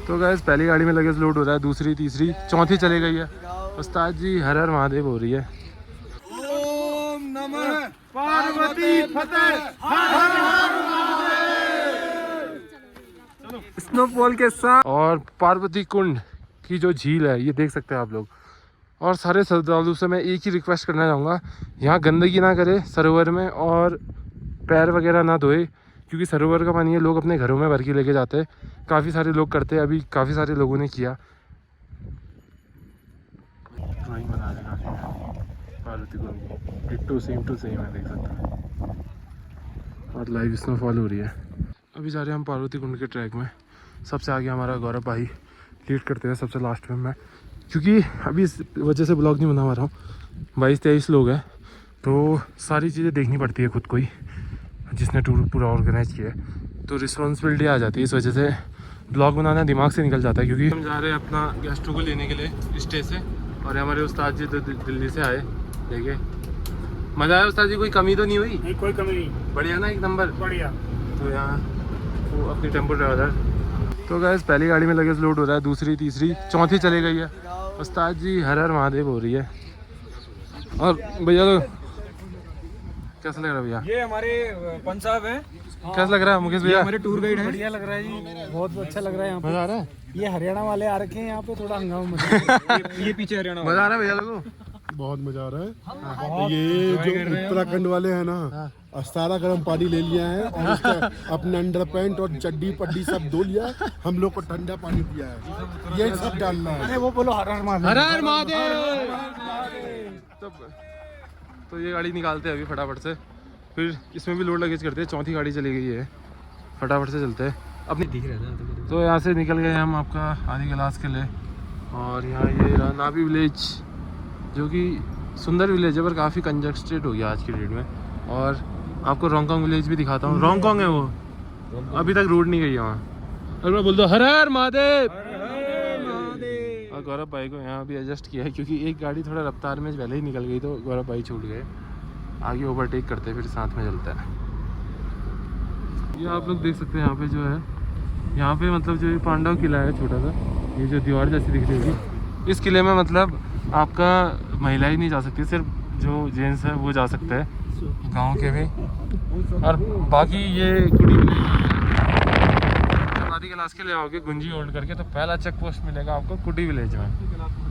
तो गाइस पहली गाड़ी में लगेज लोड हो रहा है, दूसरी तीसरी चौथी चली गई है। उस्ताद जी हर हर महादेव हो रही है। ओम नमः पार्वती फतेह हर हर महादेव। स्नोफॉल के साथ और पार्वती कुंड की जो झील है ये देख सकते हैं आप लोग। और सारे श्रद्धालु से मैं एक ही रिक्वेस्ट करना चाहूँगा, यहाँ गंदगी ना करे सरोवर में और पैर वगैरह ना धोए, क्योंकि सरोवर का पानी है लोग अपने घरों में भर के लेके जाते हैं। काफ़ी सारे लोग करते हैं, अभी काफ़ी सारे लोगों ने किया। ड्राइंग बना रहे हैं पार्वती कुंड, डिट्टो सेम टू सेम है, देख सकते हैं। और लाइव स्नोफॉल हो रही है। अभी जा रहे हैं हम पार्वती कुंड के ट्रैक में। सबसे आगे हमारा गौरव भाई लीड करते हैं, सबसे लास्ट में मैं, क्योंकि अभी इस वजह से ब्लॉग नहीं बना पा रहा हूँ। 22-23 लोग हैं तो सारी चीज़ें देखनी पड़ती है खुद को ही, जिसने टूर पूरा ऑर्गेनाइज किया है तो रिस्पॉन्सिबिलिटी आ जाती है। इस वजह से ब्लॉग बनाना दिमाग से निकल जाता है। क्योंकि हम जा रहे हैं अपना गेस्टों को लेने के लिए स्टे से, और हमारे उस्ताद जी तो दिल्ली से आए। देखिए मज़ा आया उस्ताद जी, कोई कमी तो नहीं हुई? नहीं, कोई कमी नहीं, बढ़िया ना, एक नंबर बढ़िया। तो यहाँ वो अपनी टेम्पो ड्राइवर। तो गैस पहली गाड़ी में लगेज लोड हो रहा है, दूसरी तीसरी चौथी चली गई है। उस्ताद जी हर हर महादेव हो रही है। और भैया तो कैसा लग रहा है भैया? ये हमारे पंच साहब हैं। कैसा लग रहा है मुकेश भैया? हमारे टूर गाइड हैं। बढ़िया लग रहा है जी, बहुत अच्छा लग रहा है यहाँ पे। मज़ा आ रहा है? ये हरियाणा वाले आ रखे हैं यहाँ पे, थोड़ा हंगामा मचा। ये पीछे हरियाणा मज़ा आ रहा है भैया लोगों? बहुत मजा आ रहा है। ये जो उत्तराखंड वाले हैं ना, सारा गर्म पानी ले लिया है और उसका अपने अंडर पैंट और चड्डी पड्डी सब धो लिया। हम लोग को ठंडा पानी दिया है, ये सब डालना है। अरे वो बोलो हर हर महादेव। हर हर महादेव। तो ये गाड़ी निकालते हैं अभी फटाफट से, फिर इसमें भी लोड लगेज करते हैं। चौथी गाड़ी चली गई है, फटाफट से चलते हैं अपनी। दिख रहा है तो यहाँ से निकल गए हम आपका आदि कैलाश के लिए। और यहाँ ये रहा नाभी विलेज, जो कि सुंदर विलेज है पर काफ़ी कंजस्टेड हो गया आज की डेट में। और आपको रोंगकोंग विलेज भी दिखाता हूँ। रोंगकोंग है वो, अभी तक रोड नहीं गई है वहाँ। और मैं बोल दो हर हर महादेव। और गौरव भाई को यहाँ भी एडजस्ट किया है, क्योंकि एक गाड़ी थोड़ा रफ्तार में पहले ही निकल गई तो गौरव भाई छूट गए। आगे ओवरटेक करते फिर साथ में चलता है। ये आप लोग देख सकते हैं यहाँ पे जो है, यहाँ पे मतलब जो ये पांडव किला है छोटा सा, ये जो दीवार जैसी दिख रही होगी, इस किले में मतलब आपका महिला ही नहीं जा सकती, सिर्फ जो जेंट्स है वो जा सकते हैं गांव के भी। और बाकी ये कुटी आदि कैलाश के लिए आओगे गुंजी होल्ड करके तो पहला चेक पोस्ट मिलेगा आपको कुटी विलेज में।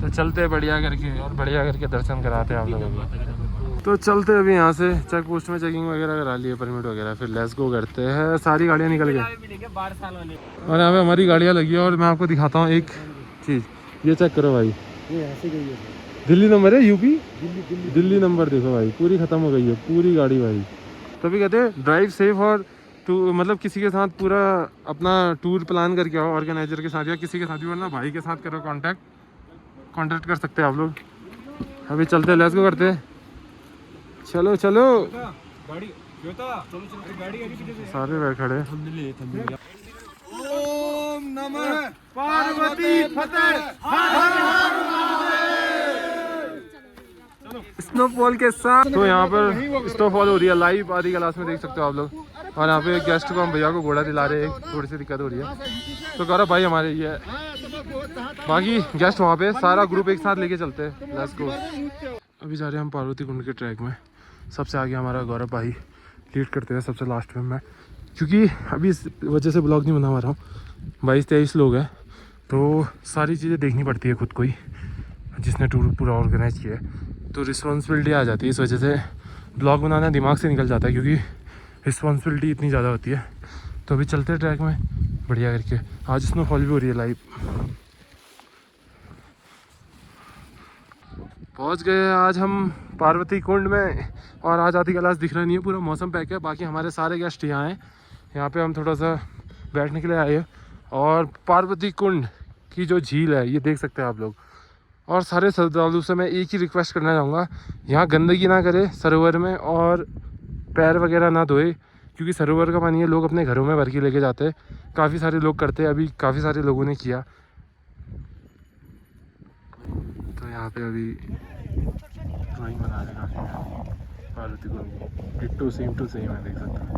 तो चलते हैं बढ़िया करके, और बढ़िया करके दर्शन कराते हैं आप लोगों को। तो चलते हैं अभी यहाँ से, चेक पोस्ट में चेकिंग वगैरह करा लिए, परमिट वगैरह, फिर लेट्स गो करते हैं। सारी गाड़ियाँ निकल गई और यहाँ पे हमारी गाड़ियाँ लगी है। और मैं आपको दिखाता हूँ एक चीज़, ये चेक करो भाई, ये ऐसे गई है दिल्ली नंबर है, यूपी दिल्ली। दिल्ली नंबर देखो भाई, पूरी ख़त्म हो गई है पूरी गाड़ी भाई। तभी कहते हैं ड्राइव सेफ, और मतलब किसी के साथ पूरा अपना टूर प्लान करके आओ ऑर्गेनाइजर के साथ या किसी के साथ भी, वरना भाई के साथ करो कांटेक्ट कर सकते हैं आप लोग। अभी चलते हैं, लेट्स गो करते हैं। चलो चलो गाड़ी गाड़ी सारे बैठ खड़े। ओम नमः पार्वती फतेह हर हर स्नोफॉल के साथ तो यहाँ पर स्नोफॉल हो रही है लाइव आदि कैलाश में, देख सकते हो आप लोग। और यहाँ पे गेस्ट को हम भैया को घोड़ा दिला रहे हैं, थोड़ी सी दिक्कत हो रही है। तो गौरव भाई हमारे ये है, बाकी गेस्ट वहाँ पे, सारा ग्रुप एक साथ लेके चलते हैं, लेट्स गो। अभी जा रहे हैं हम पार्वती कुंड के ट्रैक में। सबसे आगे हमारा गौरव भाई लीड करते हैं, सबसे लास्ट में मैं, क्योंकि अभी इस वजह से ब्लॉग नहीं बना पा रहा हूँ। 22-23 लोग हैं तो सारी चीज़ें देखनी पड़ती है खुद को ही, जिसने टूर पूरा ऑर्गेनाइज किया है तो रिस्पॉन्सिबिलिटी आ जाती है। इस वजह से ब्लॉग बनाना दिमाग से निकल जाता है, क्योंकि रिस्पॉन्सिबिलिटी इतनी ज़्यादा होती है। तो अभी चलते हैं ट्रैक में बढ़िया करके। आज स्नोफॉल भी हो रही है लाइव। पहुंच गए आज हम पार्वती कुंड में, और आज आदि कैलाश दिख रहा नहीं है, पूरा मौसम पैक है। बाकी हमारे सारे गेस्ट यहाँ हैं, यहाँ पे हम थोड़ा सा बैठने के लिए आए हैं। और पार्वती कुंड की जो झील है ये देख सकते हैं आप लोग। और सारे श्रद्धालु से मैं एक ही रिक्वेस्ट करना चाहूँगा, यहाँ गंदगी ना करे सरोवर में और पैर वगैरह ना धोए, क्योंकि सरोवर का पानी है लोग अपने घरों में भर के लेके जाते हैं। काफ़ी सारे लोग करते हैं, अभी काफ़ी सारे लोगों ने किया। तो यहाँ पे अभी ड्राइंग बना रहे हैं पार्वती कुंड, डिट्टो सेम टू सेम है, देख सकते हैं।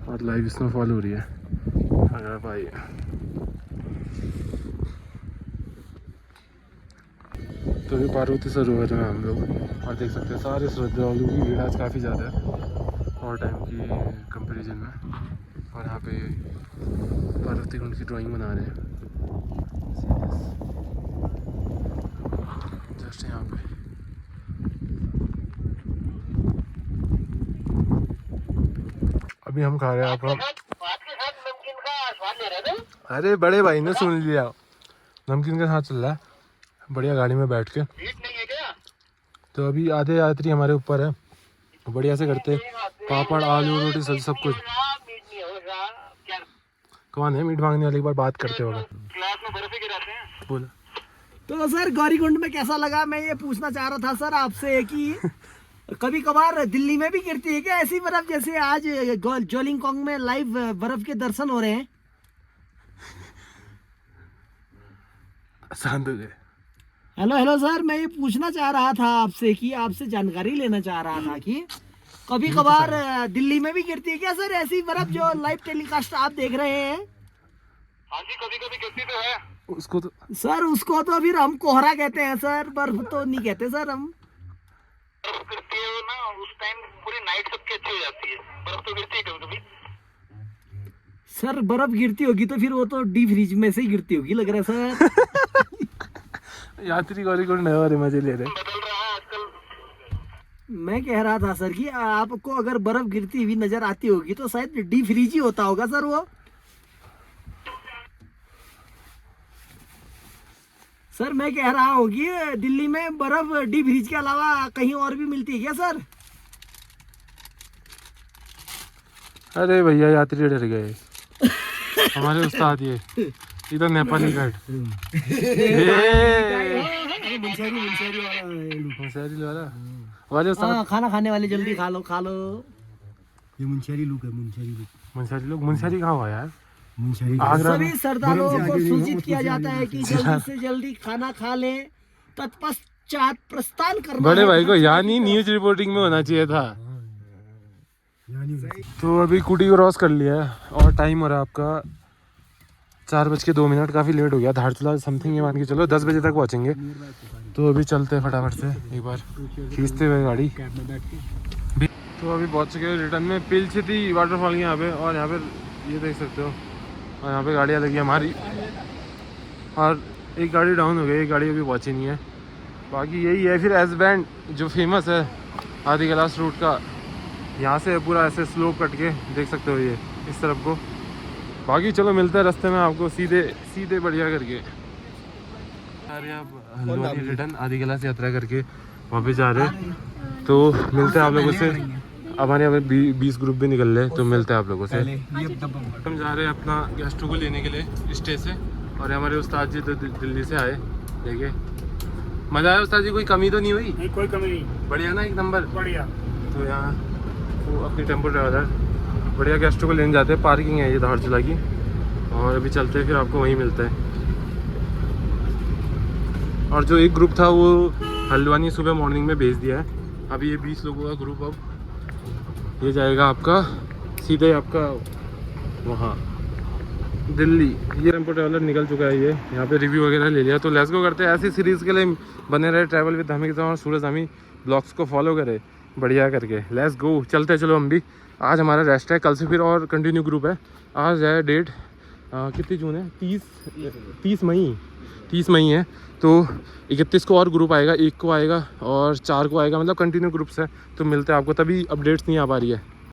और लाइव स्नोफॉल हो रही है। अगर भाई अभी पार्वती सरोवर में हम लोग, और देख सकते हैं सारे श्रद्धालुओं की भीड़ आज काफ़ी ज़्यादा है और टाइम की कंपैरिजन में। और यहाँ पे पार्वती कुंड की ड्राइंग बना रहे हैं जस्ट यहाँ पे। अभी हम खा रहे हैं आपका, अरे बड़े भाई ने सुन लिया, नमकीन के साथ चल रहा है बढ़िया गाड़ी में बैठ के। तो अभी आधे यात्री हमारे ऊपर है, बढ़िया से करते पापड़ आलू रोटी सब्जी सब कुछ। कौन है मीट मांगने वाली, एक बार बात करते होगा। बोला तो सर गौरीकुंड में कैसा लगा, मैं ये पूछना चाह रहा था सर आपसे कि कभी कभार दिल्ली में भी गिरती है क्या ऐसी बर्फ, जैसे आज जोलिंगकोंग में लाइव बर्फ के दर्शन हो रहे हैं। शांत हो गए। हेलो सर, मैं ये पूछना चाह रहा था आपसे कि आपसे जानकारी लेना चाह रहा था कि कभी कभार दिल्ली में भी गिरती है क्या सर ऐसी बर्फ जो लाइव टेलीकास्ट आप देख रहे हैं। हाँ जी, कभी कभी गिरती तो है। उसको तो सर उसको तो फिर हम कोहरा कहते हैं सर, बर्फ तो नहीं कहते सर हम। बर्फ गिरती है ना, उस टाइम पूरी नाइट सबकी अच्छी हो जाती है। बर्फ तो गिरती है कभी कभी। सर बर्फ गिरती होगी तो फिर वो तो डीप फ्रीज में से ही गिरती होगी लग रहा है सर। यात्री गौरीकुंड और मजे ले रहे। बदल रहा है आजकल। मैं कह रहा था सर कि आपको अगर बर्फ गिरती हुई नजर आती होगी तो शायद डीप फ्रीज ही होता होगा सर वो। सर मैं कह रहा हूँ कि दिल्ली में बर्फ डीप फ्रीज के अलावा कहीं और भी मिलती है क्या सर। अरे भैया यात्री डर गए हमारे उस्ताद ये इधर नेपाली गाइड वाले उस्ताद। खाना खाने वाले जल्दी खा लो खा लो। ये मुंशियारी लुक है, मुंशियारी लुक। मुंशियारी लोग, मुंशियारी कहाँ हुआ यार। मुंशियारी आगरा सभी श्रद्धालुओं को सूचित किया जाता है कि जल्दी से जल्दी खाना खा लें, तत्पश्चात प्रस्थान करना। बड़े भाई को यहाँ नहीं न्यूज रिपोर्टिंग में होना चाहिए था। तो अभी कुटी क्रॉस कर लिया है और टाइम हो रहा है आपका 4:02। काफ़ी लेट हो गया। धारचूला समथिंग ये मान के चलो 10 बजे तक पहुँचेंगे। तो अभी चलते हैं फटाफट से एक बार खींचते हुए गाड़ी। तो अभी पहुँच चुके हैं रिटर्न में पिलछिती वाटरफॉल के यहाँ पे, और यहाँ पे ये देख सकते हो, और यहाँ पे गाड़ियाँ लगी हमारी, और एक गाड़ी डाउन हो गई, एक गाड़ी अभी पहुँची नहीं है। बाकी यही है। फिर एस बैंड जो फेमस है आदि कैलाश रूट का, यहाँ से पूरा ऐसे स्लोप कट के देख सकते हो ये इस तरफ को। बाकी चलो मिलते हैं रास्ते में आपको सीधे बढ़िया करके। अरे आप हल्द्वानी रिटर्न आदि कैलाश यात्रा करके वापस जा रहे हैं, तो मिलते हैं आप लोगों से। अब हमारे 20 ग्रुप भी निकल रहे हैं, तो मिलते हैं आप लोगों से। हम जा रहे हैं अपना गेस्टों को लेने के लिए स्टे से, और हमारे उस्ताद जी तो दिल्ली से आए। देखिए मज़ा आया उस्ताद जी, कोई कमी तो नहीं हुई? नहीं कोई कमी नहीं, बढ़िया ना, एक नंबर बढ़िया। तो यहाँ वो अपनी टेम्पो ट्रैवलर बढ़िया गेस्टों को लेने जाते हैं। पार्किंग है ये धारचूला की, और अभी चलते हैं फिर आपको वहीं मिलते हैं। और जो एक ग्रुप था वो हल्द्वानी सुबह मॉर्निंग में भेज दिया है। अभी ये 20 लोगों का ग्रुप अब ये जाएगा आपका सीधे आपका वहाँ दिल्ली। ये टेम्पो ट्रैवलर निकल चुका है, ये यहाँ पे रिव्यू वगैरह ले लिया। तो लेट्स गो करते हैं। ऐसी सीरीज़ के लिए बने रहे ट्रैवल विद हमी के साथ, और सूरज हमी ब्लॉग्स को फॉलो करे बढ़िया करके। लेट्स गो, चलते हैं। चलो हम भी, आज हमारा रेस्ट है, कल से फिर और कंटिन्यू ग्रुप है। आज है डेट कितनी जून है, 30 मई है। तो 31 को और ग्रुप आएगा, 1 को आएगा और 4 को आएगा, मतलब कंटिन्यू ग्रुप्स है। तो मिलते हैं आपको, तभी अपडेट्स नहीं आ पा रही है।